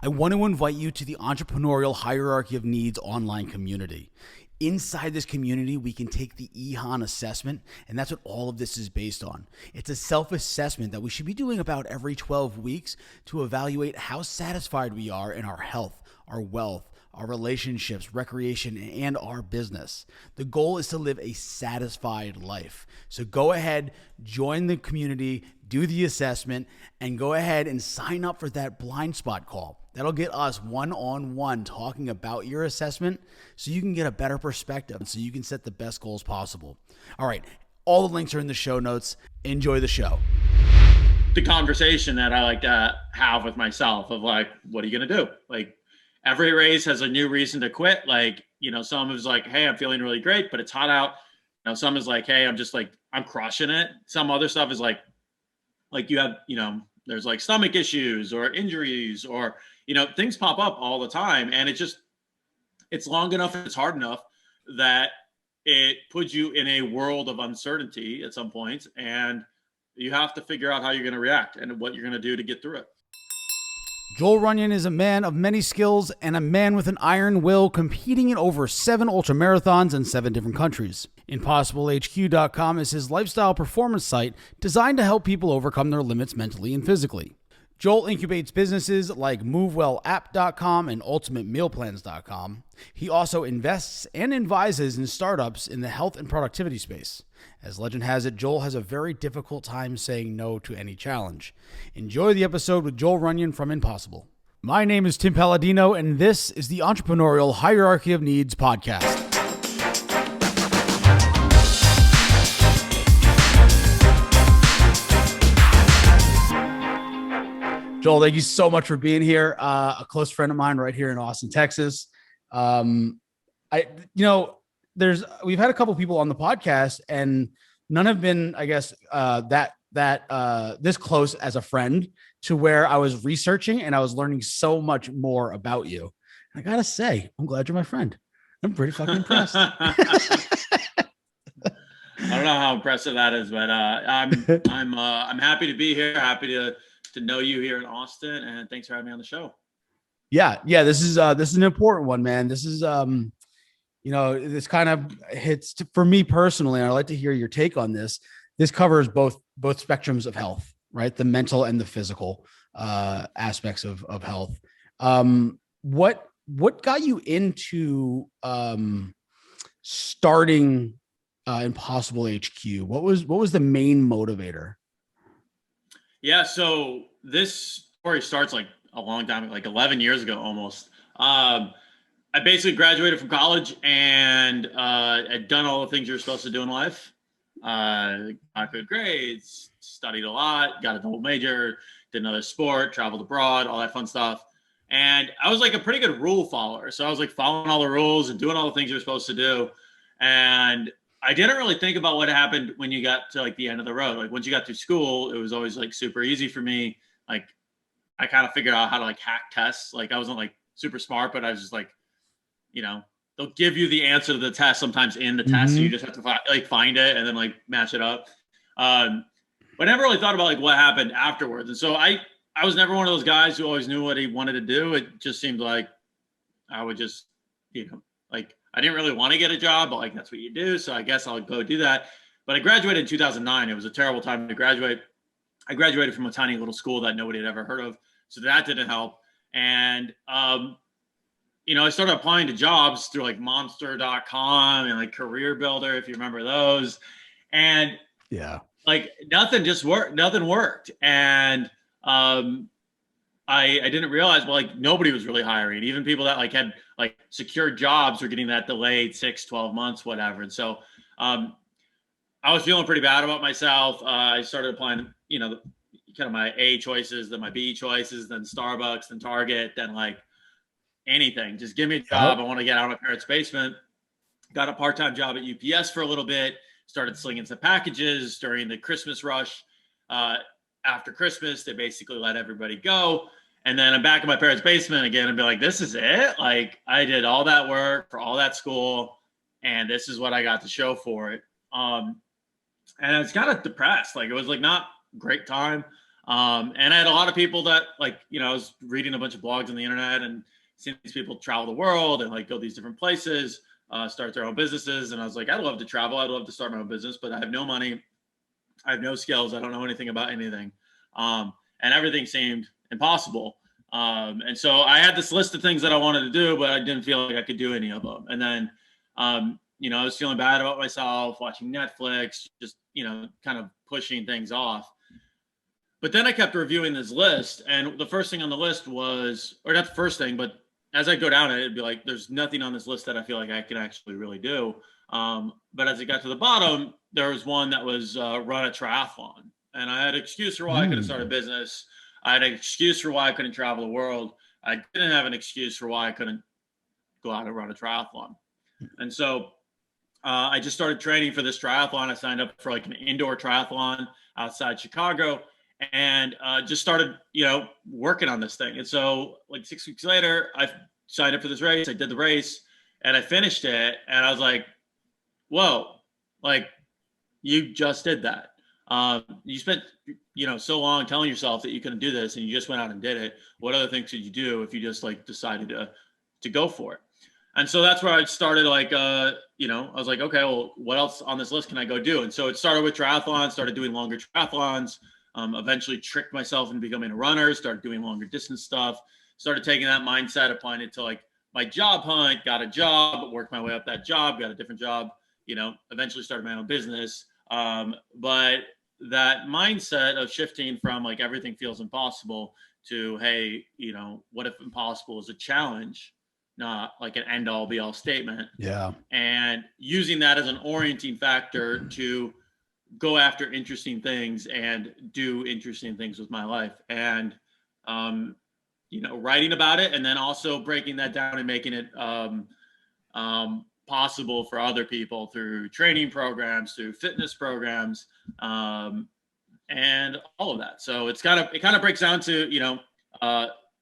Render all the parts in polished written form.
I want to invite you to the Entrepreneurial Hierarchy of Needs online community. Inside this community, we can take the EHAN assessment, and that's what all of this is based on. It's a self-assessment that we should be doing about every 12 weeks to evaluate how satisfied we are in our health, our wealth, our relationships, recreation, and our business. The goal is to live a satisfied life. So go ahead, join the community, do the assessment, and go ahead and sign up for that blind spot call. That'll get us one-on-one talking about your assessment so you can get a better perspective and so you can set the best goals possible. All right, all the links are in the show notes. Enjoy the show. The conversation that I like to have with myself of like, what are you going to do? Like, every race has a new reason to quit. Like, some is like, hey, I'm feeling really great, but it's hot out. Some is like, hey, I'm crushing it. Some other stuff is like you have, there's like stomach issues or injuries or, things pop up all the time. And it's long enough, it's hard enough that it puts you in a world of uncertainty at some point. And you have to figure out how you're going to react and what you're going to do to get through it. Joel Runyon is a man of many skills and a man with an iron will, competing in over 7 ultramarathons in 7 different countries. ImpossibleHQ.com is his lifestyle performance site designed to help people overcome their limits mentally and physically. Joel incubates businesses like MoveWellApp.com and UltimateMealPlans.com. He also invests and advises in startups in the health and productivity space. As legend has it, Joel has a very difficult time saying no to any challenge. Enjoy the episode with Joel Runyon from Impossible. My name is Tim Palladino, and this is the Entrepreneurial Hierarchy of Needs podcast. Joel, thank you so much for being here. A close friend of mine right here in Austin, Texas. We've had a couple people on the podcast, and none have been, I guess, this close as a friend to where I was researching and I was learning so much more about you. I gotta say, I'm glad you're my friend. I'm pretty fucking impressed. I don't know how impressive that is, but I'm happy to be here. Happy to know you here in Austin, and thanks for having me on the show. Yeah. This is an important one, man. This is this kind of hits for me personally, and I'd like to hear your take on this. This covers both spectrums of health, right? The mental and the physical aspects of health. What got you into starting Impossible HQ? What was the main motivator? Yeah, so this story starts like a long time, like 11 years ago almost. I basically graduated from college and had done all the things you're supposed to do in life. Got good grades, studied a lot, got a double major, did another sport, traveled abroad, all that fun stuff. And I was like a pretty good rule follower. So I was like following all the rules and doing all the things you're supposed to do. And I didn't really think about what happened when you got to like the end of the road. Like once you got through school, it was always like super easy for me. Like I kind of figured out how to like hack tests. Like I wasn't like super smart, but I was just like, they'll give you the answer to the test sometimes in the test. So you just have to find it and then like match it up. But I never really thought about like what happened afterwards. And so I was never one of those guys who always knew what he wanted to do. It just seemed like I would just, I didn't really want to get a job, but like, that's what you do. So I guess I'll go do that. But I graduated in 2009. It was a terrible time to graduate. I graduated from a tiny little school that nobody had ever heard of. So that didn't help. And, I started applying to jobs through like monster.com and like Career Builder, if you remember those. And yeah, like nothing worked. And, I didn't realize, like nobody was really hiring. Even people that like had like secured jobs were getting that delayed 6, 12 months, whatever. And so I was feeling pretty bad about myself. I started applying, kind of my A choices, then my B choices, then Starbucks, then Target, then like anything. Just give me a job. I want to get out of my parents' basement. Got a part-time job at UPS for a little bit. Started slinging some packages during the Christmas rush. After Christmas, they basically let everybody go. And then I'm back in my parents' basement again and be like, this is it? Like I did all that work for all that school and this is what I got to show for it. And I was kind of depressed. Like it was like not a great time. And I had a lot of people that like, I was reading a bunch of blogs on the internet and seeing these people travel the world and like go these different places, start their own businesses. And I was like, I'd love to travel. I'd love to start my own business, but I have no money. I have no skills. I don't know anything about anything. And everything seemed impossible. And so I had this list of things that I wanted to do, but I didn't feel like I could do any of them. And then, I was feeling bad about myself, watching Netflix, just, kind of pushing things off. But then I kept reviewing this list, and the first thing on the list was, or not the first thing, but as I go down it, it'd be like, there's nothing on this list that I feel like I can actually really do. But as it got to the bottom, there was one that was run a triathlon. And I had an excuse for why I couldn't start a business. I had an excuse for why I couldn't travel the world. I didn't have an excuse for why I couldn't go out and run a triathlon. And so I just started training for this triathlon. I signed up for like an indoor triathlon outside Chicago and just started, working on this thing. And so like 6 weeks later, I signed up for this race. I did the race and I finished it. And I was like, whoa, like you just did that. You spent, so long telling yourself that you couldn't do this and you just went out and did it. What other things could you do if you just like decided to go for it? And so that's where I started like, I was like, okay, well, what else on this list can I go do? And so it started with triathlons, started doing longer triathlons, eventually tricked myself into becoming a runner, started doing longer distance stuff, started taking that mindset, applying it to like my job hunt, got a job, worked my way up that job, got a different job, eventually started my own business. But that mindset of shifting from like everything feels impossible to, hey, what if impossible is a challenge, not like an end all be all statement. Yeah. And using that as an orienting factor to go after interesting things and do interesting things with my life. And, writing about it and then also breaking that down and making it possible for other people through training programs, through fitness programs, and all of that. So it kind of breaks down to,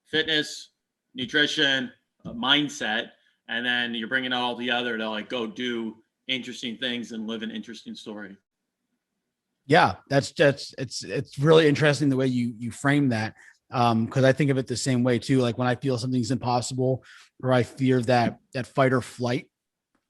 fitness, nutrition, mindset, and then you're bringing it all together to like go do interesting things and live an interesting story. Yeah, it's really interesting the way you frame that. Because I think of it the same way too. Like when I feel something's impossible or I fear that fight or flight,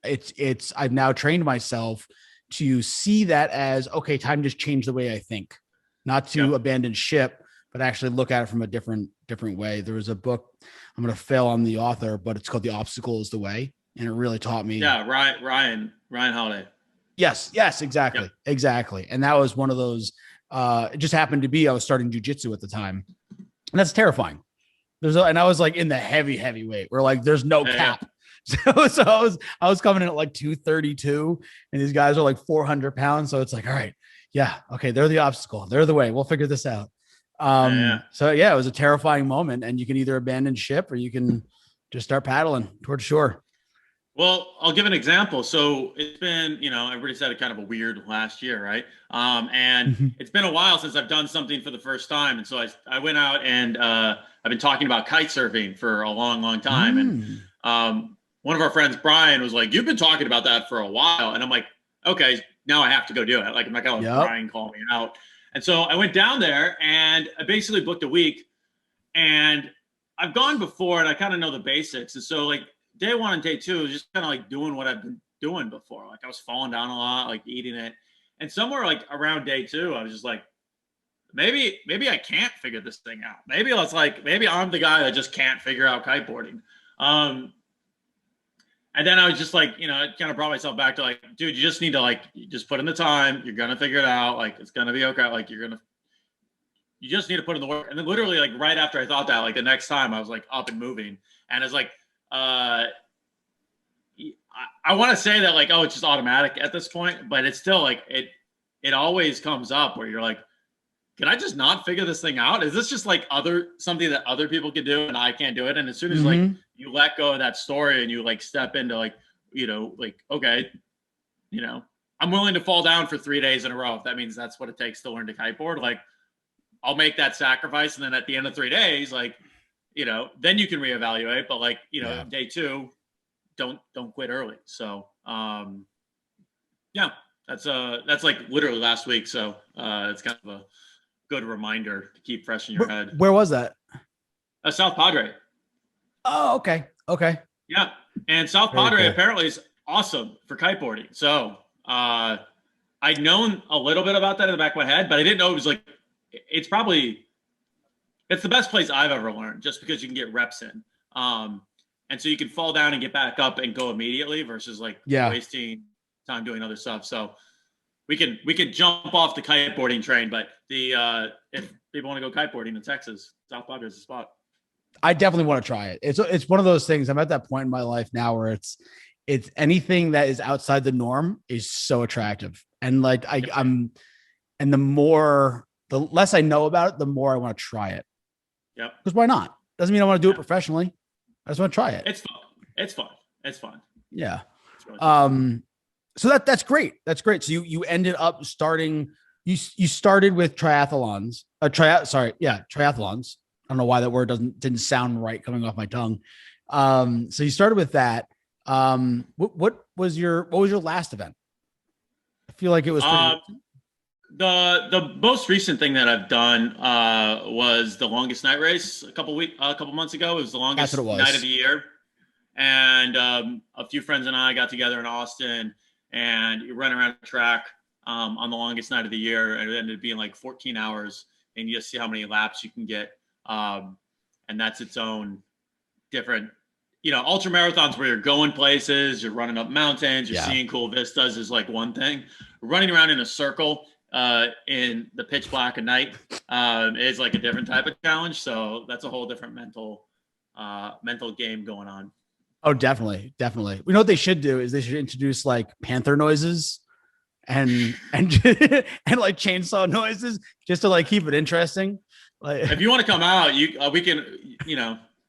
I've now trained myself to see that as, okay, time to change the way I think, not to abandon ship, but actually look at it from a different way. There was a book, I'm going to fail on the author, but it's called The Obstacle is the Way. And it really taught me. Yeah. Ryan Holiday. Yes, exactly. Yep. Exactly. And that was one of those, it just happened to be, I was starting jujitsu at the time. And that's terrifying. And I was like in the heavy weight where like, there's no cap. Yeah. So I was coming in at like 232 and these guys are like 400 pounds. So it's like, all right, yeah. Okay. They're the obstacle. They're the way. We'll figure this out. So yeah, it was a terrifying moment and you can either abandon ship or you can just start paddling towards shore. Well, I'll give an example. So it's been, everybody said it kind of a weird last year, right? And it's been a while since I've done something for the first time. And so I went out and I've been talking about kite surfing for a long time. And one of our friends, Brian, was like, you've been talking about that for a while. And I'm like, okay, now I have to go do it. Like, I'm not going to let Brian call me out. And so I went down there and I basically booked a week. And I've gone before and I kind of know the basics. And so like, day one and day two was just kind of like doing what I've been doing before. Like I was falling down a lot, like eating it. And somewhere like around day two, I was just like, maybe I can't figure this thing out. Maybe I'm the guy that just can't figure out kiteboarding. And then I was just like, it kind of brought myself back to like, dude, you just need to like, you just put in the time. You're going to figure it out. Like, it's going to be okay. Like you just need to put in the work. And then literally like right after I thought that, like the next time I was like up and moving and it's like, I want to say that like, oh, it's just automatic at this point, but it's still like, it always comes up where you're like, can I just not figure this thing out? Is this just like something that other people can do and I can't do it? And as soon as like you let go of that story and you like step into like, like, okay, I'm willing to fall down for 3 days in a row. If that means that's what it takes to learn to kiteboard, like I'll make that sacrifice. And then at the end of 3 days, like, then you can reevaluate, but like, day two, don't quit early. So, yeah, that's like literally last week. So, it's kind of a good reminder to keep fresh in your head. Where was that? South Padre. Oh, okay. Okay. Yeah. And South Very Padre cool. apparently is awesome for kiteboarding. So I'd known a little bit about that in the back of my head, but I didn't know it was like, it's the best place I've ever learned, just because you can get reps in. And so you can fall down and get back up and go immediately versus like wasting time doing other stuff. So we could jump off the kiteboarding train, but if people want to go kiteboarding in Texas, South Padre is the spot. I definitely want to try it. It's one of those things. I'm at that point in my life now where it's anything that is outside the norm is so attractive. And like and the less I know about it, the more I want to try it. Yep. Because why not? Doesn't mean I want to do it professionally. I just want to try it. It's fun. Yeah. Really fun. So that's great. That's great. So you ended up starting. You started with triathlons. Triathlons. I don't know why that word didn't sound right coming off my tongue. So you started with that. What was your last event? I feel like it was the most recent thing that I've done was the longest night race a couple months ago. It was the longest night of the year, and a few friends and I got together in Austin and you run around the track on the longest night of the year, and it ended up being like 14 hours, and you just see how many laps you can get, and that's its own different. Ultra marathons where you're going places, you're running up mountains, you're seeing cool vistas is like one thing. Running around in a circle in the pitch black of night is like a different type of challenge. So that's a whole different mental game going on. Oh, definitely. Definitely. We know what they should do is they should introduce like panther noises and like chainsaw noises just to like keep it interesting. Like, if you want to come out, we can,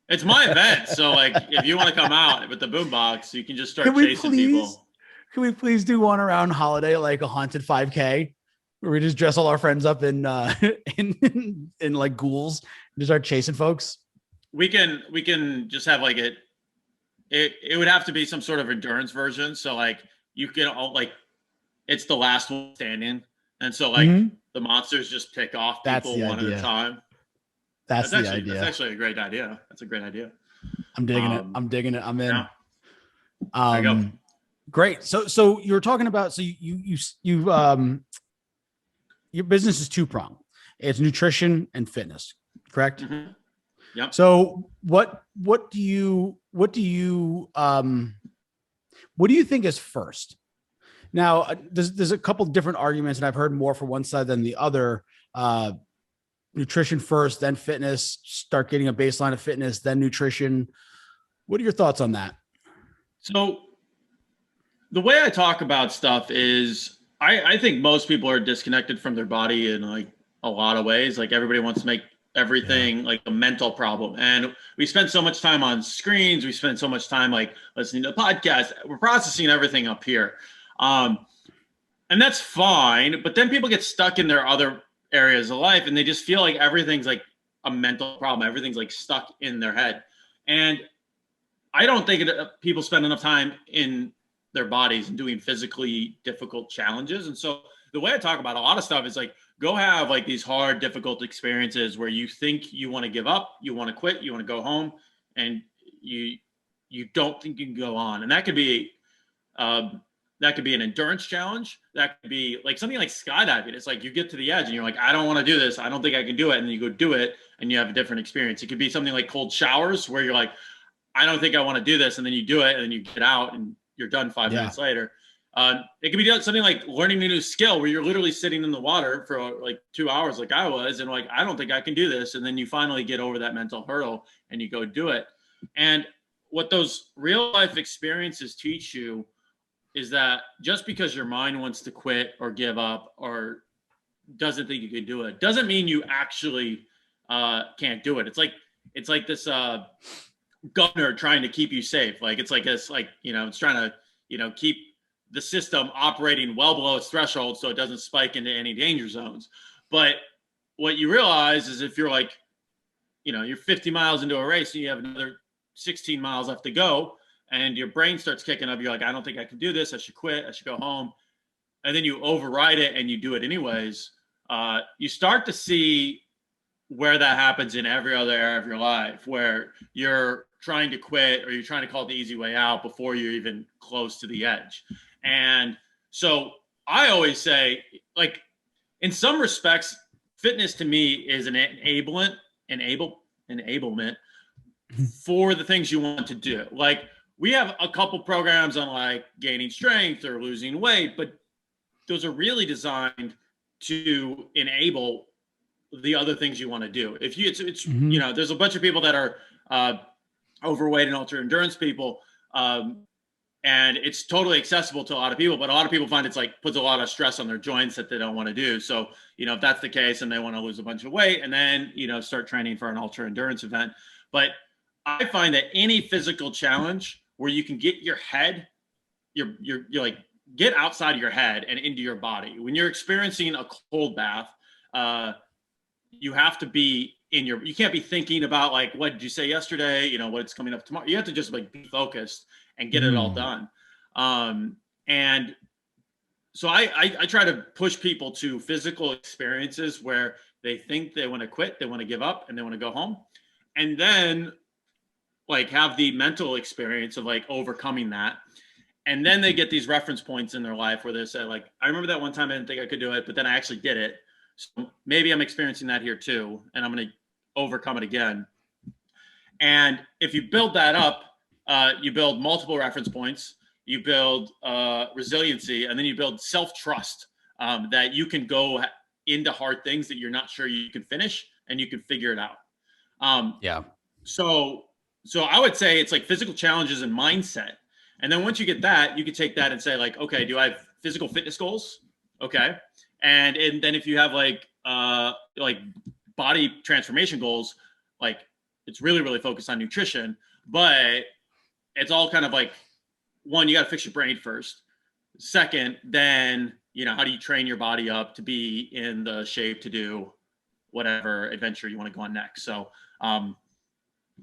it's my event. So like, if you want to come out with the boombox, you can just start chasing people. Can we please do one around holiday, like a haunted 5K where we just dress all our friends up in like ghouls and just start chasing folks? We can just have like it would have to be some sort of endurance version. So like you can like, it's the last one standing. And so like the monsters just pick off people one at a time. That's the idea. That's actually a great idea. That's a great idea. I'm digging it. I'm in. Yeah. There you go. Great. So you were talking about, so you your business is two-pronged. It's nutrition and fitness, correct? Mm-hmm. Yep. So what do you think is first? Now, there's a couple different arguments, and I've heard more for one side than the other. Nutrition first, then fitness, start getting a baseline of fitness, then nutrition. What are your thoughts on that? So the way I talk about stuff is I think most people are disconnected from their body in like a lot of ways. Like everybody wants to make everything like a mental problem. And we spend so much time on screens. We spend so much time like listening to podcasts. We're processing everything up here. And that's fine. But then people get stuck in their other areas of life and they just feel like everything's like a mental problem. Everything's like stuck in their head. And I don't think people spend enough time in their bodies and doing physically difficult challenges. And so the way I talk about a lot of stuff is like, go have like these hard, difficult experiences where you think you want to give up, you want to quit, you want to go home, and you don't think you can go on. And that could be an endurance challenge. That could be like something like skydiving. It's like you get to the edge and you're like, I don't want to do this. I don't think I can do it. And then you go do it and you have a different experience. It could be something like cold showers where you're like, I don't think I want to do this. And then you do it and then you get out and you're done 5 minutes later. It could be something like learning a new skill where you're literally sitting in the water for like 2 hours like I was and like, I don't think I can do this. And then you finally get over that mental hurdle and you go do it. And what those real life experiences teach you is that just because your mind wants to quit or give up or doesn't think you can do it, doesn't mean you actually can't do it. It's like this governor trying to keep you safe. Like it's like this, like, it's trying to, keep the system operating well below its threshold so it doesn't spike into any danger zones. But what you realize is if you're like, you're 50 miles into a race and you have another 16 miles left to go and your brain starts kicking up, you're like, I don't think I can do this. I should quit. I should go home. And then you override it and you do it anyways. you start to see where that happens in every other area of your life, where you're trying to quit or you're trying to call the easy way out before you're even close to the edge. And so I always say, like, in some respects, fitness to me is an enablement for the things you want to do. Like, we have a couple programs on like gaining strength or losing weight, but those are really designed to enable the other things you want to do. If you, it's you know, there's a bunch of people that are overweight and ultra endurance people, and it's totally accessible to a lot of people, but a lot of people find it's like puts a lot of stress on their joints that they don't want to do. So, you know, if that's the case and they want to lose a bunch of weight and then, you know, start training for an ultra endurance event. But I find that any physical challenge where you can get your head, you're like, get outside of your head and into your body. When you're experiencing a cold bath, you have to be in your, you can't be thinking about like, what did you say yesterday? You know, what's coming up tomorrow. You have to just like be focused and get it all done. And so I try to push people to physical experiences where they think they want to quit, they want to give up, and they want to go home. And then like have the mental experience of like overcoming that. And then they get these reference points in their life where they say like, I remember that one time I didn't think I could do it, but then I actually did it. So maybe I'm experiencing that here too, and I'm going to overcome it again. And if you build that up, you build multiple reference points, you build resiliency, and then you build self-trust that you can go into hard things that you're not sure you can finish, and you can figure it out. So I would say it's like physical challenges and mindset. And then once you get that, you can take that and say like, okay, do I have physical fitness goals? Okay. And then if you have like body transformation goals, like it's really, really focused on nutrition, but it's all kind of like, one, you got to fix your brain first. Second, then, you know, how do you train your body up to be in the shape to do whatever adventure you want to go on next? So,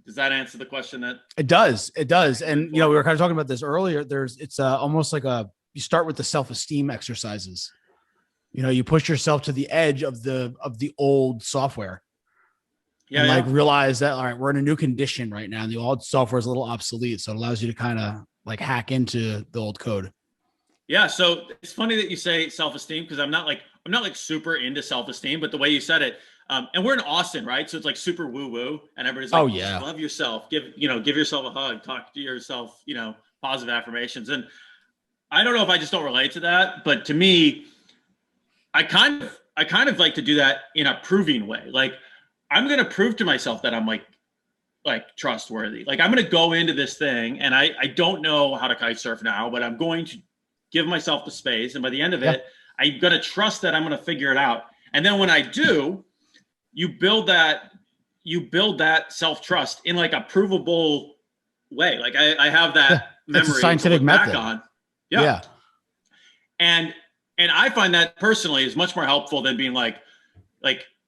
does that answer the question? That it does. And, you know, we were kind of talking about this earlier. It's almost like you start with the self-esteem exercises. You know, you push yourself to the edge of the old software. Yeah, and like realize that, all right, we're in a new condition right now. And the old software is a little obsolete. So it allows you to kind of like hack into the old code. Yeah. So it's funny that you say self-esteem, because I'm not like super into self-esteem, but the way you said it, and we're in Austin, right? So it's like super woo-woo, and everybody's like, oh yeah, love yourself, give yourself a hug, talk to yourself, you know, positive affirmations. And I don't know if I just don't relate to that, but to me, I kind of like to do that in a proving way. Like, I'm going to prove to myself that I'm like trustworthy. Like, I'm going to go into this thing, and I don't know how to kite surf now, but I'm going to give myself the space. And by the end of it, I'm going to trust that I'm going to figure it out. And then when I do, you build that self-trust in like a provable way. Like I have that memory a scientific to look method. Back on. Yeah. And I find that personally is much more helpful than being like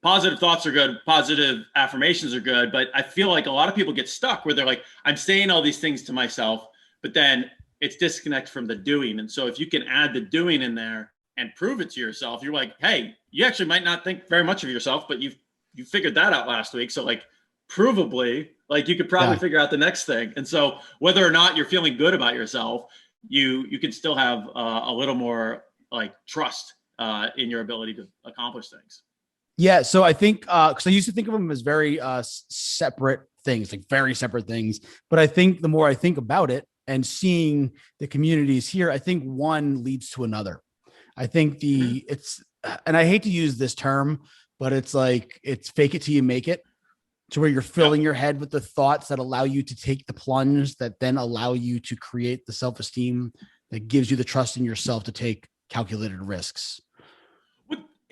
positive thoughts are good, positive affirmations are good. But I feel like a lot of people get stuck where they're like, I'm saying all these things to myself, but then it's disconnect from the doing. And so if you can add the doing in there and prove it to yourself, you're like, hey, you actually might not think very much of yourself, but you figured that out last week. So like provably, like you could probably figure out the next thing. And so whether or not you're feeling good about yourself, you can still have a little more like trust in your ability to accomplish things. Yeah. So I think, because I used to think of them as very separate things, like very separate things. But I think the more I think about it and seeing the communities here, I think one leads to another. I think and I hate to use this term, but it's like, it's fake it till you make it, to where you're filling your head with the thoughts that allow you to take the plunge, that then allow you to create the self-esteem that gives you the trust in yourself to take calculated risks.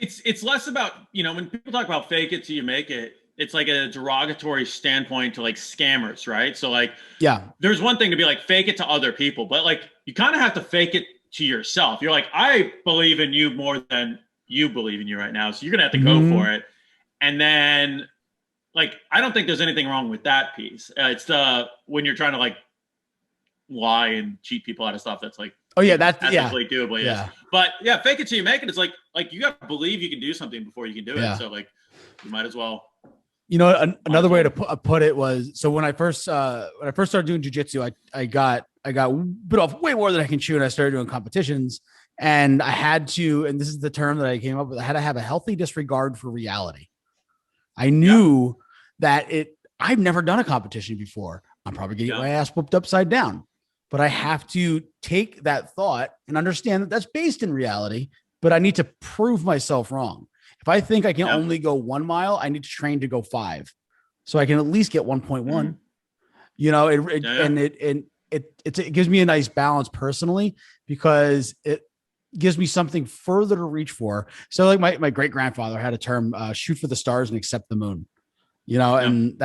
It's less about, you know, when people talk about fake it till you make it, it's like a derogatory standpoint to like scammers, right? So like, there's one thing to be like fake it to other people, but like you kind of have to fake it to yourself. You're like, I believe in you more than you believe in you right now, so you're gonna have to go for it. And then like, I don't think there's anything wrong with that piece. It's when you're trying to like lie and cheat people out of stuff, that's like Oh yeah, that's ethically doable. Yes. yeah, But yeah, fake it till you make it. It's like you got to believe you can do something before you can do it. yeah. So like, you might as well. Another way to put it was, so when I first started doing jujitsu, I got bit off way more than I can chew, and I started doing competitions, and I had to, and this is the term that I came up with, I had to have a healthy disregard for reality. I Yeah. knew that I've never done a competition before. I'm probably gonna get my ass whooped upside down, but I have to take that thought and understand that that's based in reality, but I need to prove myself wrong. If I think I can only go 1 mile, I need to train to go 5, so I can at least get 1.1. It gives me a nice balance personally, because it gives me something further to reach for. So like my great grandfather had a term, shoot for the stars and accept the moon. And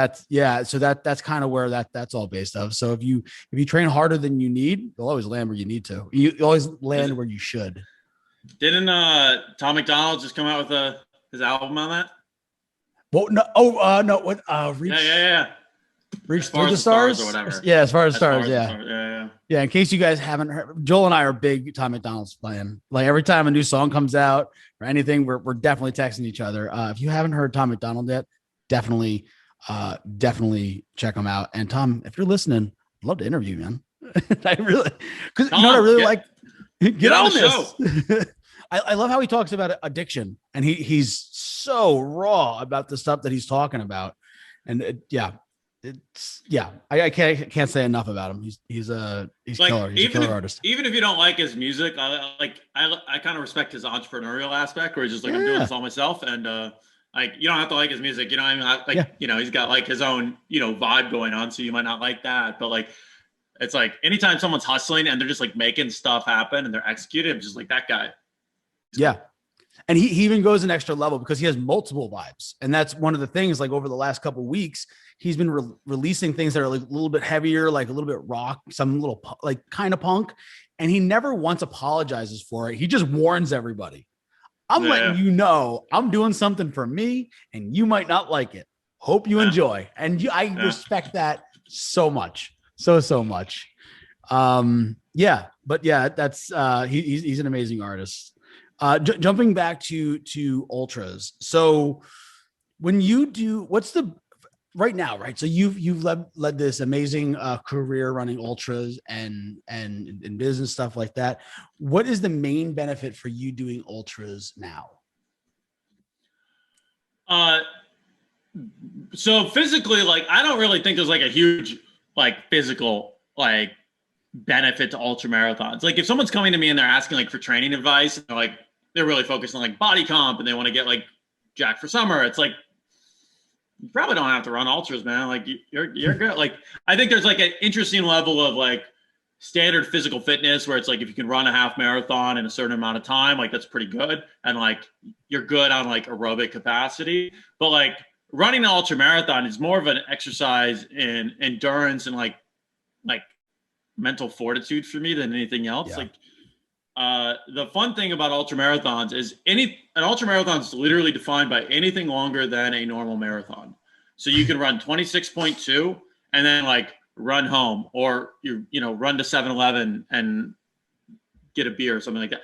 so that's kind of where that's all based of. So if you train harder than you need, you'll always land where you need to. You always land where you should. Didn't Tom McDonald just come out with his album on that? Well, no, no, what? Reach, Reach for the stars, or whatever. Yeah, as far as stars, yeah. Yeah. In case you guys haven't heard, Joel and I are big Tom McDonald's fan. Like every time a new song comes out or anything, we're definitely texting each other. If you haven't heard Tom McDonald yet, definitely check him out. And Tom, if you're listening, I'd love to interview you, man. I really, because you know what I really like. Get on the show. I love how he talks about addiction, and he's so raw about the stuff that he's talking about. And I can't say enough about him. He's like, killer. He's a killer artist. Even if you don't like his music, I kind of respect his entrepreneurial aspect, where he's just like, I'm doing this all myself, and like, you don't have to like his music. You know, I mean, like, he's got like his own, vibe going on, so you might not like that, but like, it's like anytime someone's hustling and they're just like making stuff happen and they're executing, I'm just like, that guy. Yeah. And he even goes an extra level because he has multiple vibes. And that's one of the things, like over the last couple of weeks, he's been releasing things that are like a little bit heavier, like a little bit rock, some little like kind of punk. And he never once apologizes for it. He just warns everybody. I'm letting you know I'm doing something for me and you might not like it. Hope you enjoy. And I respect that so much. So much. That's he's an amazing artist. Jumping back to ultras. So when you do, what's the right now, right? So you've led this amazing career running ultras and business stuff like that. What is the main benefit for you doing ultras now? So physically, like, I don't really think there's like a huge like physical like benefit to ultra marathons. Like if someone's coming to me and they're asking like for training advice, and they're really focused on like body comp and they want to get like jacked for summer, it's like, you probably don't have to run ultras, man. Like you're good. Like I think there's like an interesting level of like standard physical fitness where it's like if you can run a half marathon in a certain amount of time, like that's pretty good, and like you're good on like aerobic capacity. But like running an ultra marathon is more of an exercise in endurance and like mental fortitude for me than anything else. Like the fun thing about ultra marathons is an ultra marathon is literally defined by anything longer than a normal marathon. So you can run 26.2 and then like run home, or run to 7-Eleven and get a beer or something like that.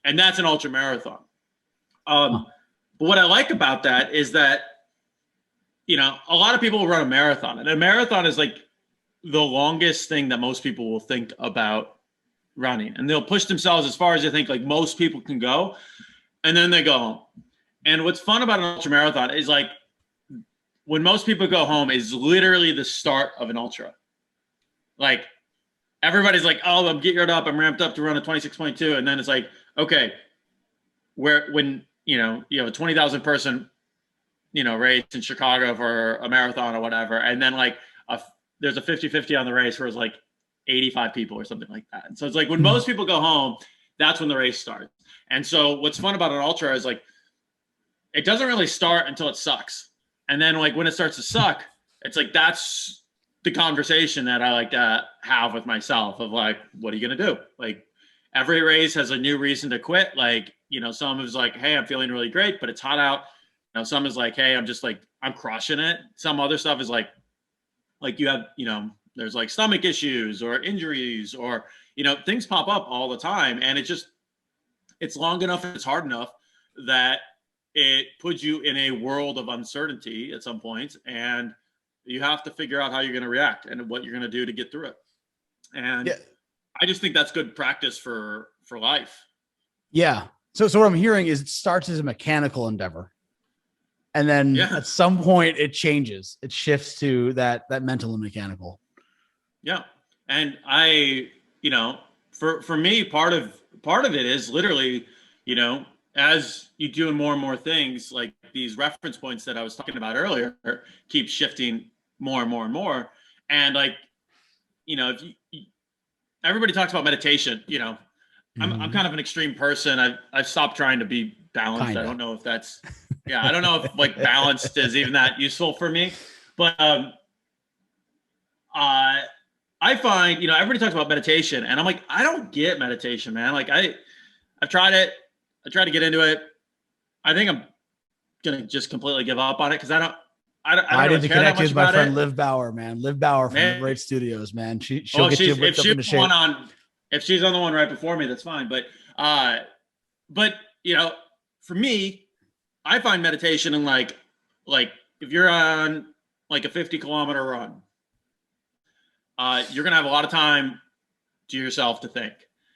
And that's an ultra marathon. But what I like about that is that, a lot of people will run a marathon, and a marathon is like the longest thing that most people will think about running, and they'll push themselves as far as they think like most people can go, and then they go home. And what's fun about an ultra marathon is like when most people go home is literally the start of an ultra. Like everybody's like, oh, I'm geared up, I'm ramped up to run a 26.2, and then it's like, okay, when you have a 20,000 person race in Chicago for a marathon or whatever, and then like there's a 50-50 on the race where it's like 85 people or something like that. And so it's like when most people go home, that's when the race starts. And so what's fun about an ultra is like it doesn't really start until it sucks. And then like when it starts to suck, it's like that's the conversation that I like to have with myself of like, what are you going to do? Like every race has a new reason to quit. Like, some is like, hey, I'm feeling really great, but it's hot out. Some is like, hey, I'm just like, I'm crushing it. Some other stuff is like you have, there's like stomach issues or injuries or, things pop up all the time. And it's long enough and it's hard enough that it puts you in a world of uncertainty at some point, and you have to figure out how you're going to react and what you're going to do to get through it. And Yeah. I just think that's good practice for life. Yeah. So what I'm hearing is it starts as a mechanical endeavor, and then at some point it changes. It shifts to that mental and mechanical. Yeah. And for me, part of it is literally, as you do more and more things, like these reference points that I was talking about earlier keep shifting more and more and more. And like, if everybody talks about meditation, I'm kind of an extreme person. I've stopped trying to be balanced. Kinda. I don't know if that's, I don't know if like balanced is even that useful for me, but, I find, everybody talks about meditation and I'm like, I don't get meditation, man. Like I've tried it. I tried to get into it. I think I'm going to just completely give up on it. Cause I don't need to connect with my friend Liv Bauer, man. Liv Bauer from Liberate Studios, man. She'll get you whipped up into shape. If she's on the one right before me, that's fine. But for me, I find meditation in like if you're on like a 50-kilometer run, you're going to have a lot of time to yourself to think.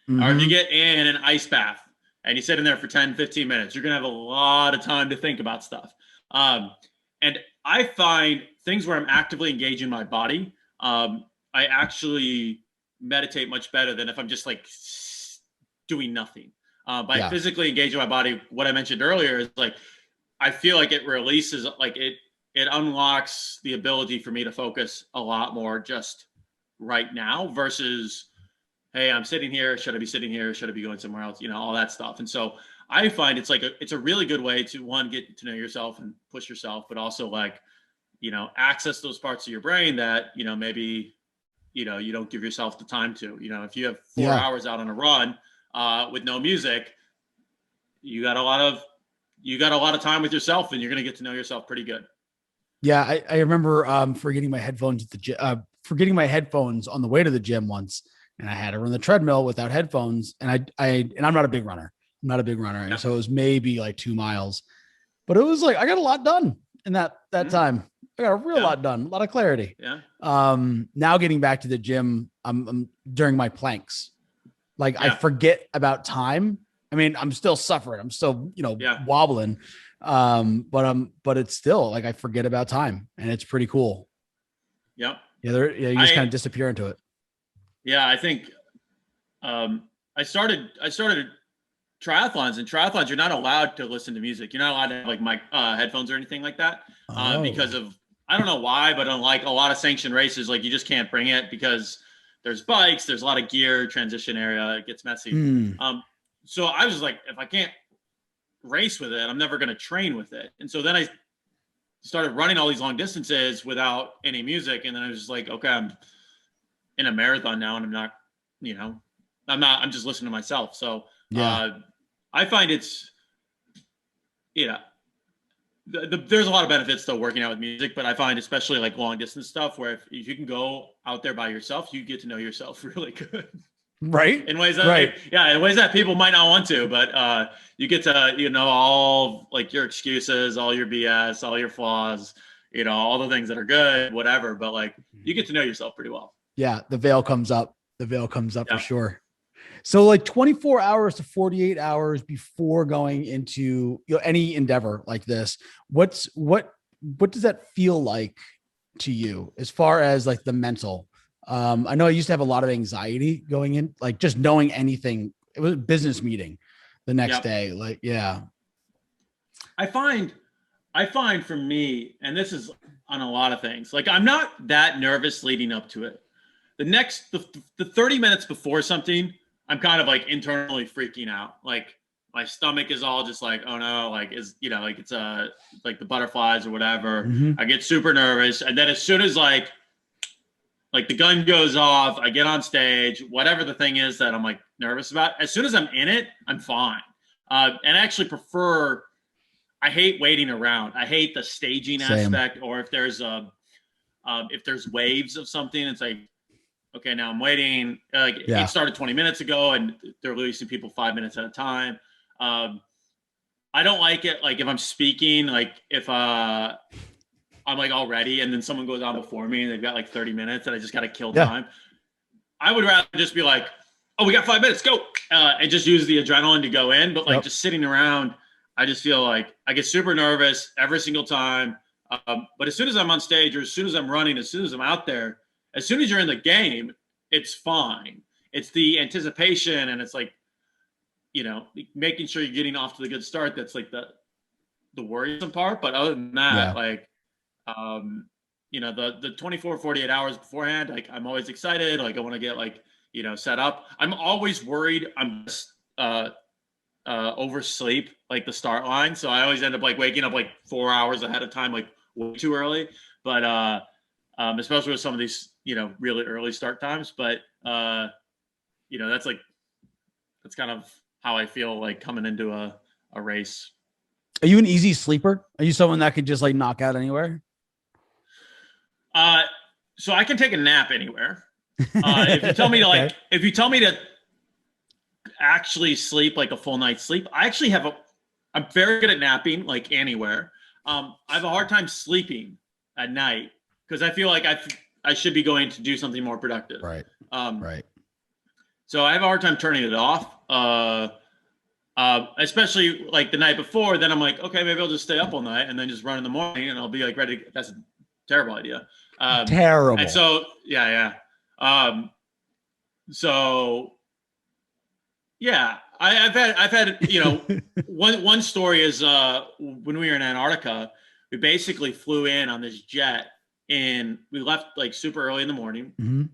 Mm-hmm. Or if you get in an ice bath and you sit in there for 10, 15 minutes, you're going to have a lot of time to think about stuff. And I find things where I'm actively engaging my body, I actually meditate much better than if I'm just like doing nothing. By physically engaging my body, what I mentioned earlier is like, I feel like it releases, like it unlocks the ability for me to focus a lot more just right now versus, hey, I'm sitting here. Should I be sitting here? Should I be going somewhere else? All that stuff. And so I find it's a really good way to, one, get to know yourself and push yourself, but also like, access those parts of your brain that, maybe, you don't give yourself the time to, if you have 4 hours out on a run with no music, you got a lot of time with yourself and you're going to get to know yourself pretty good. Yeah. I remember forgetting my headphones at the gym, forgetting my headphones on the way to the gym once, and I had to run the treadmill without headphones. And I'm not a big runner. And so it was maybe like 2 miles, but it was like, I got a lot done in that time. I got a real lot done, a lot of clarity. Yeah. Now getting back to the gym, I'm during my planks, like I forget about time. I mean, I'm still suffering. I'm still, wobbling. But it's still like, I forget about time and it's pretty cool. Yep. Yeah. You just kind of disappear into it. Yeah. I think, I started triathlons, and triathlons, you're not allowed to listen to music. You're not allowed to have like mic headphones or anything like that. Because of, I don't know why, but unlike a lot of sanctioned races, like you just can't bring it because there's bikes, there's a lot of gear, transition area, it gets messy. So I was just like, if I can't race with it, I'm never going to train with it. And so then I started running all these long distances without any music. And then I was just like, okay, I'm in a marathon now and I'm not, I'm just listening to myself. So I find it's, there's a lot of benefits to working out with music, but I find especially like long distance stuff where if you can go out there by yourself, you get to know yourself really good. Right. In ways that, in ways that people might not want to, but you get to, all like your excuses, all your BS, all your flaws, all the things that are good, whatever. But like you get to know yourself pretty well. Yeah. The veil comes up for sure. So like 24 hours to 48 hours before going into any endeavor like this, what does that feel like to you as far as like the mental? I know I used to have a lot of anxiety going in, like just knowing anything. It was a business meeting the next day. Like, I find for me, and this is on a lot of things, like I'm not that nervous leading up to it. The 30 minutes before something, I'm kind of like internally freaking out. Like my stomach is all just like, oh no, like it's like the butterflies or whatever. Mm-hmm. I get super nervous. And then as soon as like the gun goes off, I get on stage, whatever the thing is that I'm like nervous about, as soon as I'm in it, I'm fine. And I actually I hate waiting around. I hate the staging aspect, or if there's If there's waves of something, it's like, okay, now I'm waiting. Like Yeah. it started 20 minutes ago, and they're releasing people 5 minutes at a time. I don't like it. Like if I'm speaking, like if I'm like all ready, and then someone goes on before me, and they've got like 30 minutes, and I just got to kill time. I would rather just be like, oh, we got 5 minutes, go, and just use the adrenaline to go in. But like just sitting around, I just feel like I get super nervous every single time. But as soon as I'm on stage, or as soon as I'm running, as soon as I'm out there, as soon as you're in the game, it's fine. It's the anticipation, and it's like, making sure you're getting off to the good start. That's like the worrisome part. But other than that, like, the 24, 48 hours beforehand, like I'm always excited. Like I want to get like, set up. I'm always worried I'm just oversleep like the start line. So I always end up like waking up like 4 hours ahead of time, like way too early. But especially with some of these, really early start times. But that's kind of how I feel like coming into a race. Are you an easy sleeper? Are you someone that could just like knock out anywhere? So I can take a nap anywhere. If you tell me to like, if you tell me to actually sleep like a full night's sleep, I actually I'm very good at napping like anywhere. I have a hard time sleeping at night because I feel like I should be going to do something more productive. Right. Right. So I have a hard time turning it off. Especially like the night before, then I'm like, okay, maybe I'll just stay up all night and then just run in the morning and I'll be like ready. That's a terrible idea. Terrible. And so, yeah. So yeah, I've had, one story is, when we were in Antarctica, we basically flew in on this jet and we left like super early in the morning. Mm-hmm. It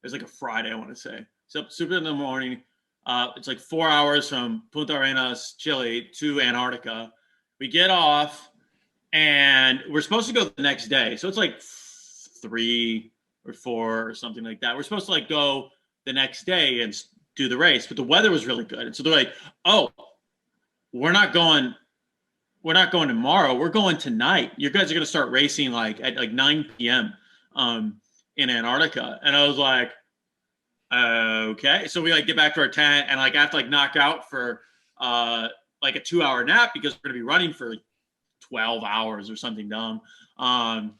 was like a Friday, I want to say. So super in the morning. It's like 4 hours from Punta Arenas, Chile to Antarctica. We get off and we're supposed to go the next day. So it's like 3 or 4 or something like that. We're supposed to like go the next day and do the race, but the weather was really good. And so they're like, oh, we're not going tomorrow. We're going tonight. You guys are going to start racing like at like 9 p.m. In Antarctica. And I was like, okay. So we like get back to our tent and like I have to like knock out for like a 2-hour nap because we're going to be running for 12 hours or something dumb. But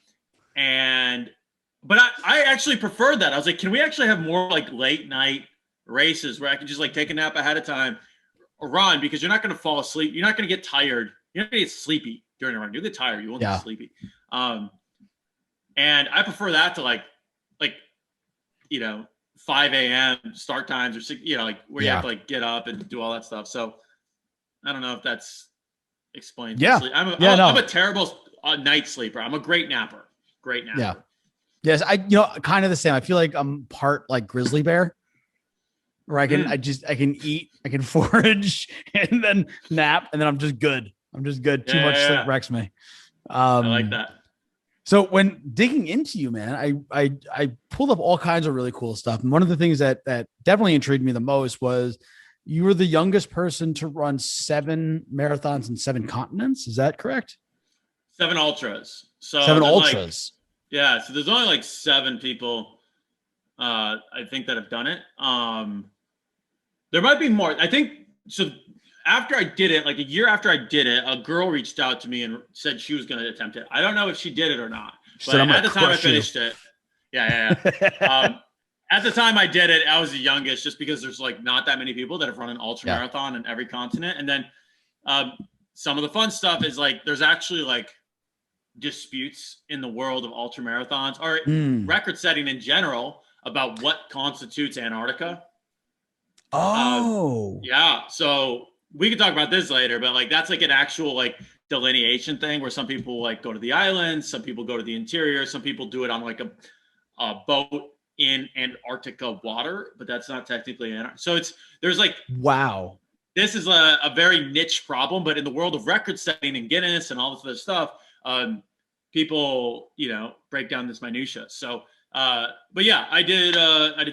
I actually preferred that. I was like, can we actually have more like late night races where I can just like take a nap ahead of time or run, because you're not going to fall asleep. You're not going to get tired. You're not going to get sleepy during a run. You get tired. You won't get sleepy. And I prefer that to like, 5 a.m. start times or 6, like where you have to like get up and do all that stuff. So I don't know if that's explains. Yeah. I'm a terrible night sleeper. I'm a great napper. Great napper. Yeah. Yes. Kind of the same. I feel like I'm part like grizzly bear, where I can eat, I can forage and then nap. And then I'm just good. Too much sleep wrecks me. I like that. So when digging into you, man, I pulled up all kinds of really cool stuff. And one of the things that definitely intrigued me the most was you were the youngest person to run 7 marathons in 7 continents. Is that correct? 7 ultras. So 7 ultras. So there's only like 7 people, I think, that have done it. There might be more. I think so. After I did it, like a year after I did it, a girl reached out to me and said she was going to attempt it. I don't know if she did it or not, but at the time I finished it. Yeah. At the time I did it, I was the youngest, just because there's like not that many people that have run an ultra marathon in every continent. And then some of the fun stuff is like, there's actually like disputes in the world of ultra marathons or record setting in general about what constitutes Antarctica. Yeah. So we could talk about this later, but like, that's like an actual like delineation thing where some people like go to the islands, some people go to the interior, some people do it on like a boat in Antarctica water, but that's not technically Antarctica. So there's like, wow, this is a very niche problem, but in the world of record setting and Guinness and all this other stuff, people, break down this minutia. So, but yeah, I did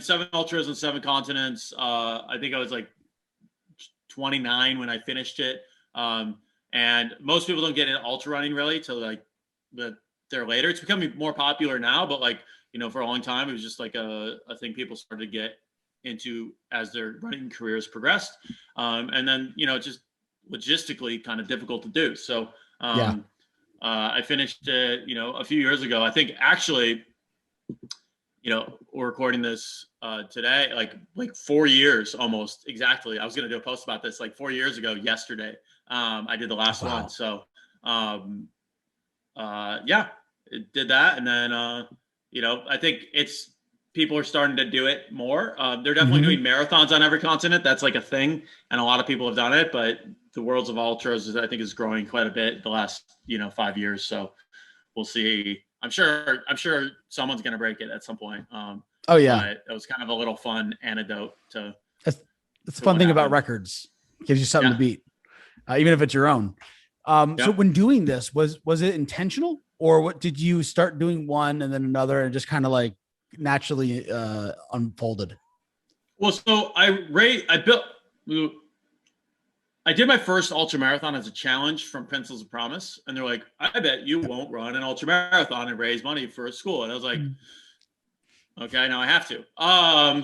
7 ultras on 7 continents. I think I was like 29 when I finished it. And most people don't get into ultra running really till like the there later. It's becoming more popular now, but like, for a long time, it was just like a thing people started to get into as their running careers progressed. And then, it's just logistically kind of difficult to do. So I finished it, a few years ago. I think actually, we're recording this today, like 4 years almost exactly. I was going to do a post about this like 4 years ago yesterday. I did the last one. So it did that. And then, I think people are starting to do it more. They're definitely doing marathons on every continent. That's like a thing. And a lot of people have done it, but the worlds of ultras I think is growing quite a bit the last, 5 years. So we'll see. I'm sure someone's going to break it at some point. But it was kind of a little fun anecdote to. That's the fun thing about records. It gives you something to beat, even if it's your own. So when doing this, was it intentional, or what? Did you start doing one and then another and just kind of like naturally unfolded? Well, so I did my first ultra marathon as a challenge from Pencils of Promise, and they're like, "I bet you won't run an ultra marathon and raise money for a school." And I was like, "Okay, now I have to,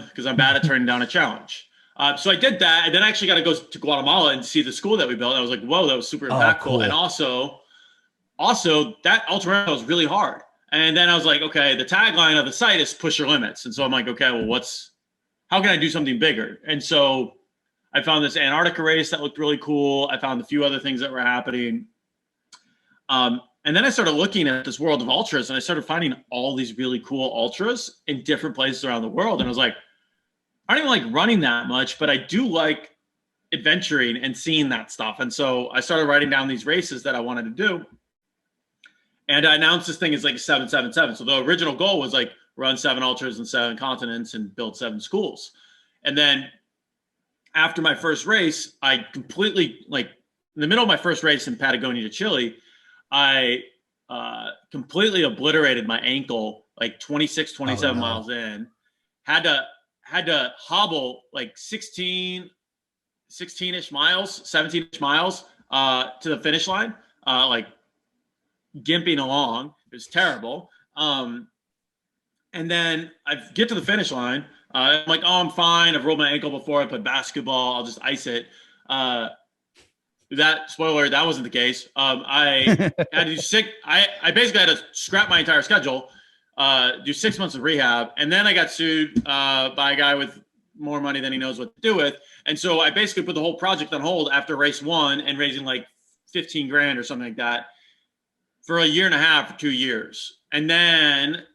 because I'm bad at turning down a challenge." So I did that, and then I actually got to go to Guatemala and see the school that we built. I was like, "Whoa, that was super impactful!" Cool. And also that ultra marathon was really hard. And then I was like, "Okay, the tagline of the site is push your limits." And so I'm like, "Okay, well, how can I do something bigger?" And so I found this Antarctica race that looked really cool. I found a few other things that were happening. And then I started looking at this world of ultras, and I started finding all these really cool ultras in different places around the world. And I was like, I don't even like running that much, but I do like adventuring and seeing that stuff. And so I started writing down these races that I wanted to do. And I announced this thing as like 777. So the original goal was like run 7 ultras in 7 continents and build 7 schools. And then after my first race, I completely, like in the middle of my first race in Patagonia, Chile, I completely obliterated my ankle like 27 miles in. Had to hobble like 16-ish miles, 17-ish miles to the finish line, like gimping along. It was terrible. And then I get to the finish line. I'm like, oh, I'm fine. I've rolled my ankle before. I played basketball. I'll just ice it. Spoiler, that wasn't the case. I had to do I basically had to scrap my entire schedule, do 6 months of rehab, and then I got sued by a guy with more money than he knows what to do with. And so I basically put the whole project on hold after race 1 and raising like 15 grand or something like that for a year and a half or 2 years. And then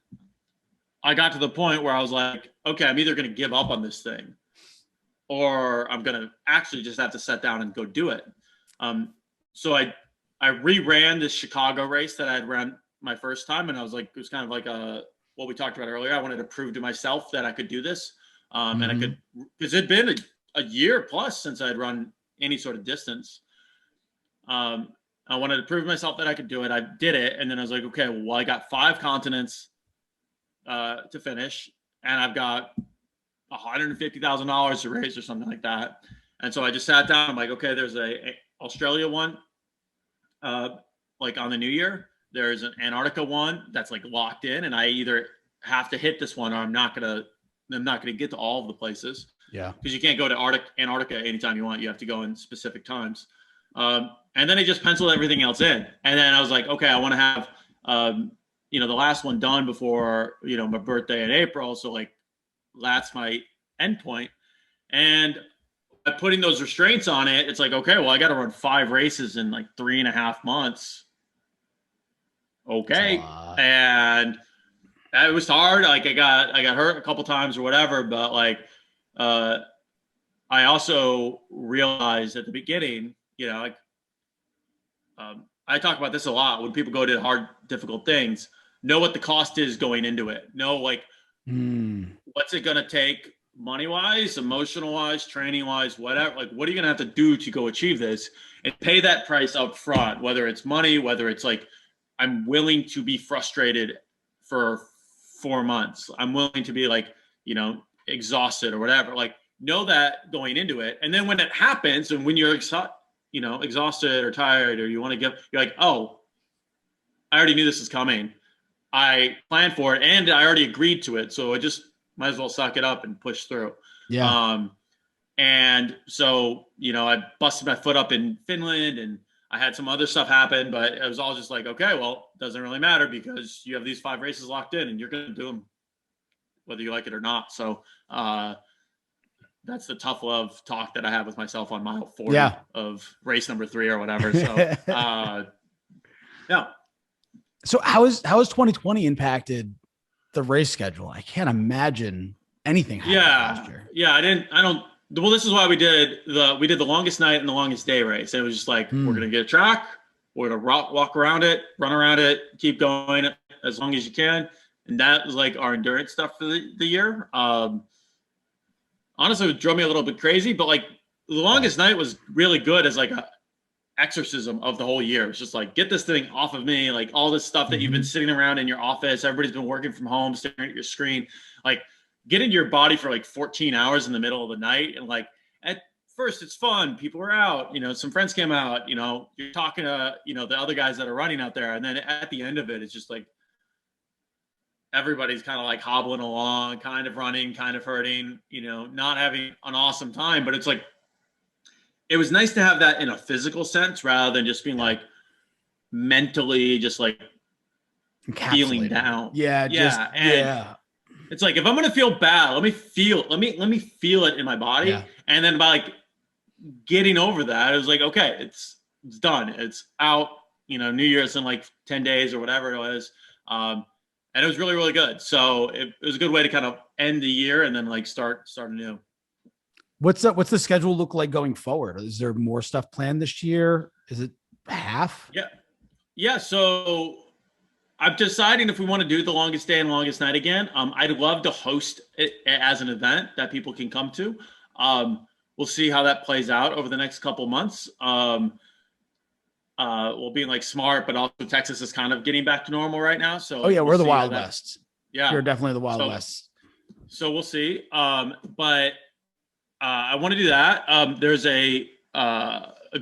I got to the point where I was like, okay, I'm either going to give up on this thing or I'm going to actually just have to sit down and go do it. So I reran this Chicago race that I had run my first time. And I was like, it was kind of like what we talked about earlier. I wanted to prove to myself that I could do this. And I could, because it'd been a year plus since I'd run any sort of distance. I wanted to prove to myself that I could do it. I did it. And then I was like, okay, well, I got 5 continents to finish, and I've got $150,000 to raise or something like that. And so I just sat down. I'm like, okay, there's a Australia one, like on the new year. There's an Antarctica one that's like locked in, and I either have to hit this one or I'm not gonna get to all of the places. Yeah, because you can't go to Antarctica anytime you want. You have to go in specific times. And then I just penciled everything else in, and then I was like, okay, I want to have the last one done before my birthday in April. So like that's my endpoint. And by putting those restraints on it, it's like, okay, well, I got to run 5 races in like 3.5 months. Okay. And it was hard. Like I got hurt a couple times or whatever, but like, I also realized at the beginning, I talk about this a lot when people go to hard, difficult things, know what the cost is going into it. Know like, what's it going to take money wise, emotional wise, training wise, whatever. Like, what are you going to have to do to go achieve this, and pay that price up front, whether it's money, whether it's like, I'm willing to be frustrated for 4 months. I'm willing to be like, exhausted or whatever. Like, know that going into it. And then when it happens, and when you're exhausted or tired, or you want to give, you're like, oh, I already knew this was coming. I planned for it and I already agreed to it. So I just might as well suck it up and push through. Yeah. Um, and so, I busted my foot up in Finland and I had some other stuff happen, but it was all just like, okay, well, it doesn't really matter because you have these 5 races locked in and you're going to do them whether you like it or not. So, that's the tough love talk that I have with myself on mile 40 of race number 3 or whatever. So, yeah. So how has 2020 impacted the race schedule? I can't imagine anything happened last year. Yeah. Well, this is why we did the longest night and the longest day race. It was just like, we're going to get a track, we're going to walk around it, run around it, keep going as long as you can. And that was like our endurance stuff for the year. Honestly, it drove me a little bit crazy, but like the longest night was really good as like a exorcism of the whole year. It's just like, get this thing off of me. Like all this stuff that you've been sitting around in your office, everybody's been working from home, staring at your screen, like get into your body for like 14 hours in the middle of the night. And like, at first it's fun. People are out, some friends came out, you're talking to, the other guys that are running out there. And then at the end of it, it's just like, everybody's kind of like hobbling along, kind of running, kind of hurting, not having an awesome time. But it's like, it was nice to have that in a physical sense rather than just being like mentally just like feeling down. Yeah. It's like, if I'm going to feel bad, let me feel it in my body. Yeah. And then by like getting over that, it was like, okay, it's done. It's out, New Year's in like 10 days or whatever it was. And it was really, really good. So it was a good way to kind of end the year and then like start anew. What's the schedule look like going forward? Is there more stuff planned this year? Is it half? Yeah. So I'm deciding if we want to do the longest day and longest night again. I'd love to host it as an event that people can come to. We'll see how that plays out over the next couple months. Well, being like smart, but also Texas is kind of getting back to normal right now. So we're the Wild West. Yeah, you're definitely the Wild West. So we'll see. But I want to do that. There's a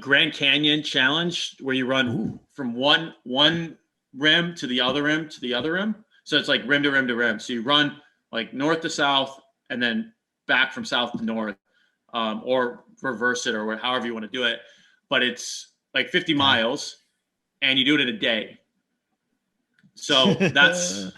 Grand Canyon challenge where you run from one rim to the other rim to the other rim. So it's like rim to rim to rim. So you run like north to south and then back from south to north, or reverse it or however you want to do it. But it's like 50 miles and you do it in a day. So that's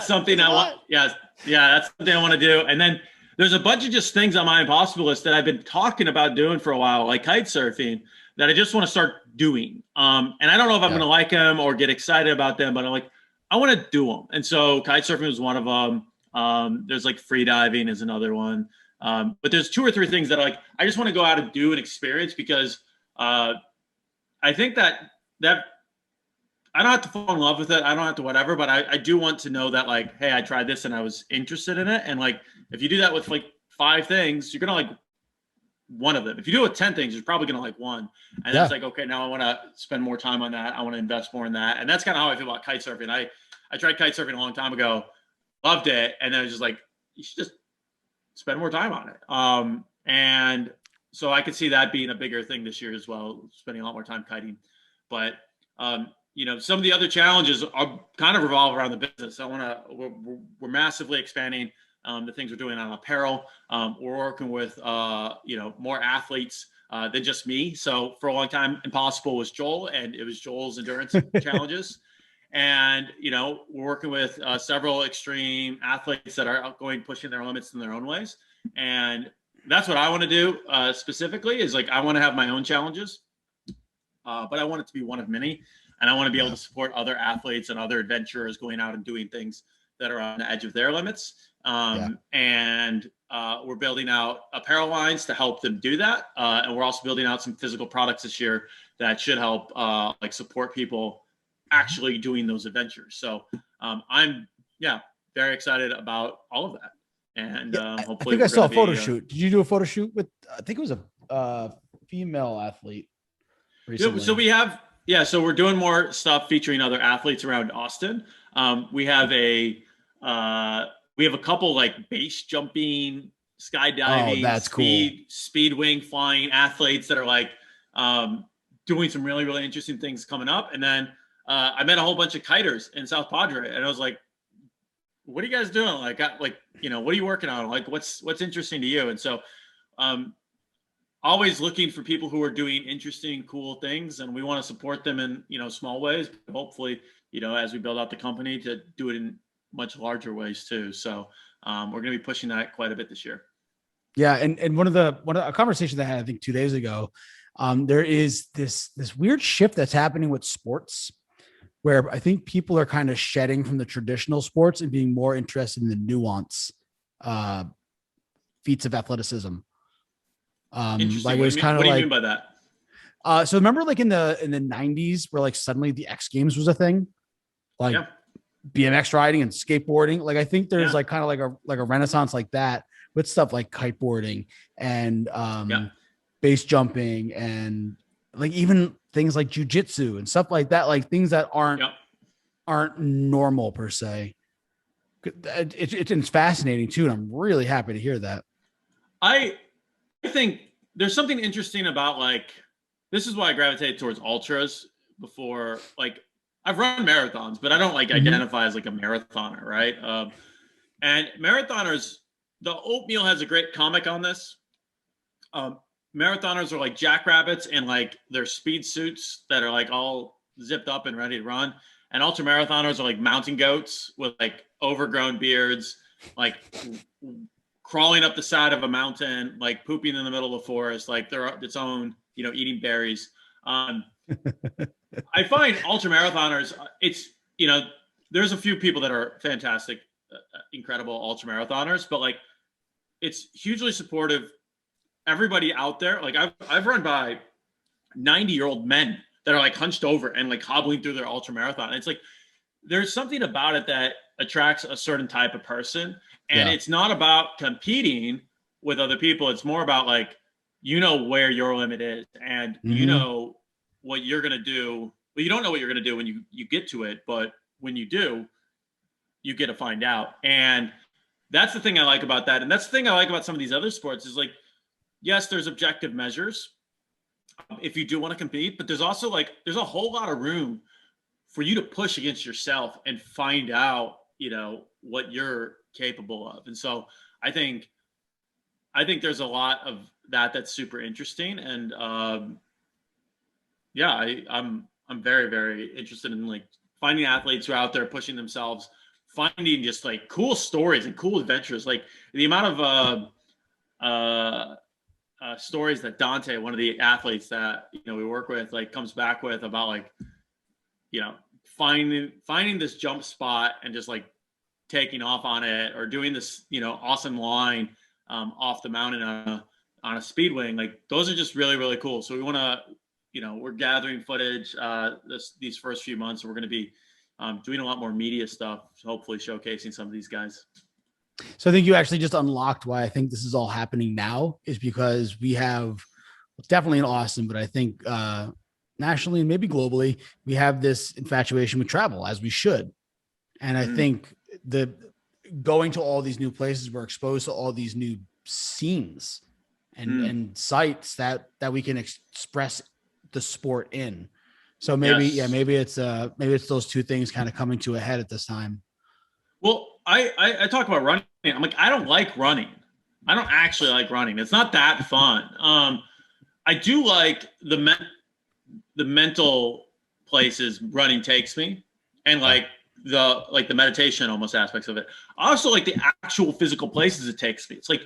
something I want. Yeah. That's something I want to do. And then there's a bunch of just things on my impossible list that I've been talking about doing for a while, like kite surfing, that I just want to start doing. And I don't know if I'm going to like them or get excited about them, but I'm like, I want to do them. And so kite surfing is one of them. There's like free diving is another one. But there's 2 or 3 things that I just want to go out and do and experience because I think that I don't have to fall in love with it. I don't have to whatever, but I do want to know that like, hey, I tried this and I was interested in it. And like, if you do that with like 5 things, you're going to like one of them. If you do it with 10 things, you're probably going to like one. And then it's like, okay, now I want to spend more time on that. I want to invest more in that. And that's kind of how I feel about kite surfing. I tried kite surfing a long time ago, loved it. And then it was just like, you should just spend more time on it. And so I could see that being a bigger thing this year as well, spending a lot more time kiting. But, some of the other challenges are kind of revolve around the business. We're massively expanding the things we're doing on apparel. We're working with, more athletes than just me. So for a long time, Impossible was Joel, and it was Joel's endurance challenges. And, we're working with several extreme athletes that are outgoing, pushing their limits in their own ways. And that's what I want to do specifically is like, I want to have my own challenges, but I want it to be one of many. And I want to be able to support other athletes and other adventurers going out and doing things that are on the edge of their limits. And we're building out apparel lines to help them do that. And we're also building out some physical products this year that should help like support people actually doing those adventures. So I'm very excited about all of that. And hopefully I think I saw a photo shoot. Did you do a photo shoot with, I think it was a female athlete recently. So we have, so we're doing more stuff featuring other athletes around Austin. We have a couple like base jumping, skydiving, speed wing flying athletes that are like doing some really, really interesting things coming up. And then I met a whole bunch of kiters in South Padre, and I was like, what are you guys doing? Like, what are you working on? Like, what's interesting to you? And so, always looking for people who are doing interesting, cool things, and we want to support them in, small ways, but hopefully, as we build out the company, to do it in much larger ways too. So, we're going to be pushing that quite a bit this year. Yeah. And one of a conversation that I had, I think 2 days ago, there is this weird shift that's happening with sports, where I think people are kind of shedding from the traditional sports and being more interested in the nuance, feats of athleticism. Interesting. Like it was kind of what do you like, mean by that? so remember like in the 90s where like suddenly the X Games was a thing, like Yeah. BMX riding and skateboarding. Like I think there's Yeah. like kind of like a renaissance like that with stuff like kiteboarding and base jumping and like even things like jujitsu and stuff like that, like things that aren't normal per se. It's fascinating too, and I'm really happy to hear that. I think there's something interesting about, like, this is why I gravitate towards ultras before, like, I've run marathons, but I don't like identify as like a marathoner, right? And marathoners, the Oatmeal has a great comic on this. Marathoners are like jackrabbits in like their speed suits that are like all zipped up and ready to run. And ultra marathoners are like mountain goats with like overgrown beards, like crawling up the side of a mountain, like pooping in the middle of the forest, like they're its own, eating berries. I find ultra marathoners, it's, there's a few people that are fantastic, incredible ultra marathoners, but like it's hugely supportive. Everybody out there, like I've run by 90-year-old men that are like hunched over and like hobbling through their ultra marathon. It's like there's something about it that attracts a certain type of person, and it's not about competing with other people. It's more about like, where your limit is, and what you're gonna do. Well, you don't know what you're gonna do when you get to it, but when you do, you get to find out. And that's the thing I like about that. And that's the thing I like about some of these other sports is like, yes, there's objective measures if you do want to compete, but there's also like, there's a whole lot of room for you to push against yourself and find out, what you're capable of. And so I think there's a lot of that's super interesting. And I'm very, very interested in like finding athletes who are out there pushing themselves, finding just like cool stories and cool adventures. Like the amount of stories that Dante, one of the athletes that we work with, like comes back with about like finding this jump spot and just like taking off on it, or doing this awesome line off the mountain on a speed wing. Like those are just really, really cool. So we want to we're gathering footage these first few months. We're going to be doing a lot more media stuff, hopefully showcasing some of these guys. So I think you actually just unlocked why I think this is all happening now, is because we have definitely in Austin, but I think nationally and maybe globally, we have this infatuation with travel, as we should. And I think the going to all these new places, we're exposed to all these new scenes and sites that we can express the sport in. So maybe, maybe it's those two things kind of coming to a head at this time. Well, I talk about running. I'm like, I don't like running. I don't actually like running. It's not that fun. I do like the mental places running takes me, and like the meditation almost aspects of it. I also like the actual physical places it takes me. It's like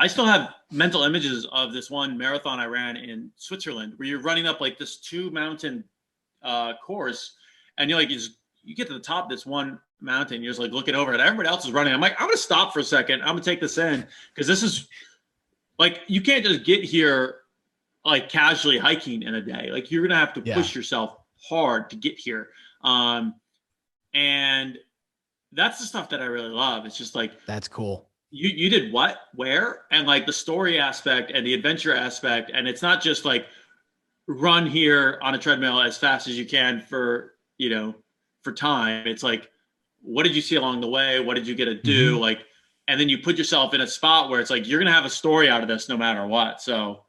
I still have mental images of this one marathon I ran in Switzerland where you're running up like this 2 mountain course, and you're like, you get to the top of this one mountain, you're just like looking over at everybody else is running. I'm like, I'm gonna stop for a second. I'm gonna take this in, because this is like, you can't just get here like casually hiking in a day. Like you're gonna have to push yourself hard to get here. And that's the stuff that I really love. It's just like, that's cool. You did what, where, and like the story aspect and the adventure aspect. And it's not just like run here on a treadmill as fast as you can for time. It's like, what did you see along the way? What did you get to do? Like, and then you put yourself in a spot where it's like, you're going to have a story out of this no matter what. So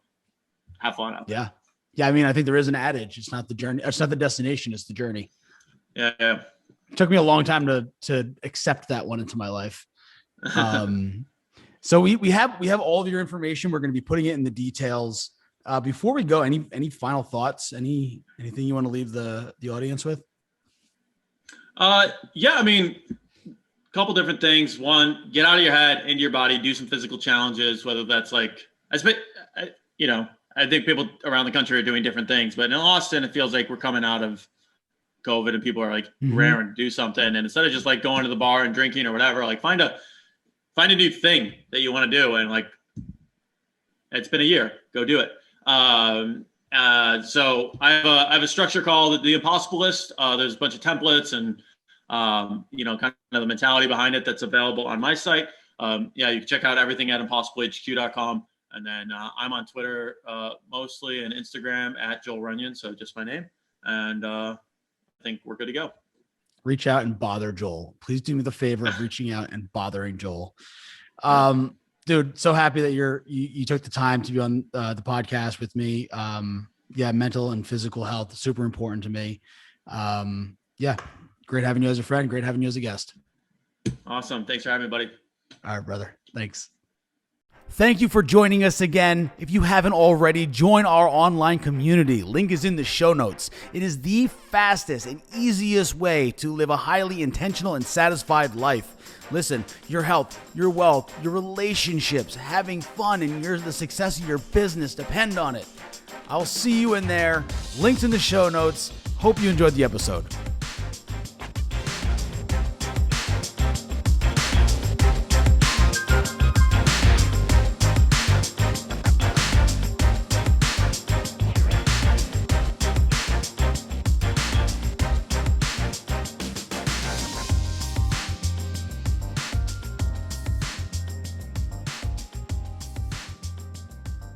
have fun out there. Yeah. Yeah, I mean, I think there is an adage. It's not the journey. It's not the destination. It's the journey. Yeah. Yeah. It took me a long time to accept that one into my life. So we have all of your information. We're going to be putting it in the details. Before we go, any final thoughts? Anything you want to leave the audience with? Yeah, I mean, a couple different things. One, get out of your head, into your body, do some physical challenges, whether that's like, I think people around the country are doing different things, but in Austin, it feels like we're coming out of COVID and people are like raring to do something. And instead of just like going to the bar and drinking or whatever, like find a new thing that you want to do. And like, it's been a year, go do it. So I have a structure called the Impossible List. There's a bunch of templates and, kind of the mentality behind it that's available on my site. You can check out everything at impossiblehq.com. And then I'm on Twitter mostly and Instagram at Joel Runyon. So just my name. And I think we're good to go. Reach out and bother Joel. Please do me the favor of reaching out and bothering Joel. Dude, so happy that you took the time to be on the podcast with me. Mental and physical health, super important to me. Great having you as a friend. Great having you as a guest. Awesome. Thanks for having me, buddy. All right, brother. Thanks. Thank you for joining us again. If you haven't already, join our online community. Link is in the show notes. It is the fastest and easiest way to live a highly intentional and satisfied life. Listen, your health, your wealth, your relationships, having fun, and the success of your business depend on it. I'll see you in there. Links in the show notes. Hope you enjoyed the episode.